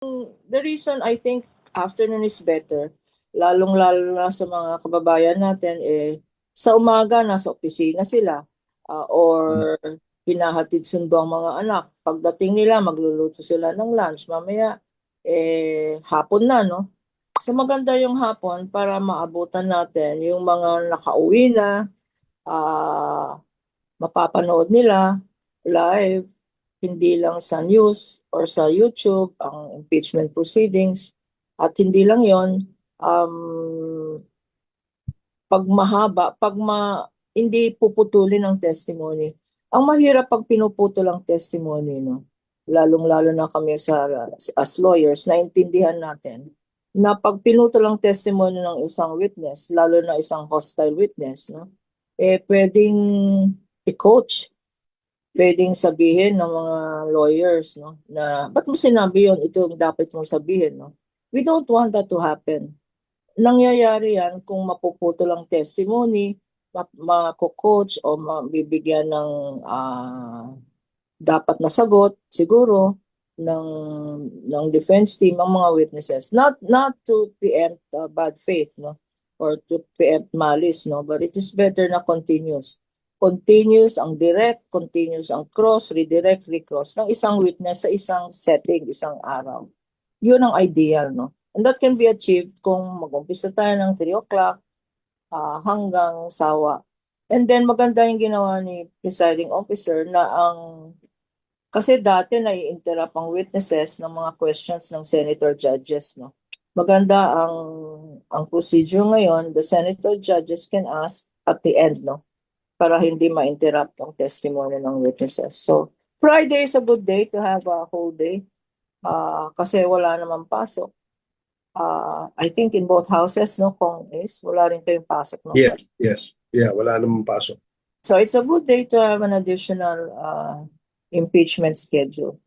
The reason I think afternoon is better, lalong-lalo na sa mga kababayan natin, sa umaga nasa opisina sila, or hinahatid sundo ang mga anak. Pagdating nila, magluluto sila ng lunch. Mamaya, hapon na, no? So maganda yung hapon para maabutan natin yung mga nakauwi na, mapapanood nila live, hindi lang sa news or sa YouTube, ang impeachment proceedings. At hindi lang yon, pag mahaba, hindi puputulin ang testimony. Ang mahirap pag pinuputol ang testimony, no? Lalong-lalo na kami as lawyers, naintindihan natin na pag pinutol ang testimony ng isang witness, lalo na isang hostile witness, no? Pwedeng i-coach, pwedeng sabihin ng mga lawyers, no, na ba't mo sinabi yun, ito ang dapat mong sabihin, no? We don't want that to happen. Nangyayari yan kung mapuputol ang testimony, mako-coach o mabibigyan ng dapat na sagot siguro ng defense team ang mga witnesses, not to preempt bad faith, no, or to preempt malice, no, but it is better na continuous ang direct, continuous ang cross, redirect, recross ng isang witness sa isang setting, isang araw. Yun ang ideal, no? And that can be achieved kung mag-umpisa tayo ng 3 o'clock hanggang sawa. And then maganda yung ginawa ni presiding officer na kasi dati nai-interrupt ang witnesses ng mga questions ng senator judges, no? Maganda ang procedure ngayon, the senator judges can ask at the end, no? Para hindi ma-interrupt ang testimony ng witnesses. So, Friday is a good day to have a whole day kasi wala naman pasok. I think in both houses, no, Congress, wala rin kayong pasok, no? Yes. Yeah, wala naman pasok. So, it's a good day to have an additional impeachment schedule.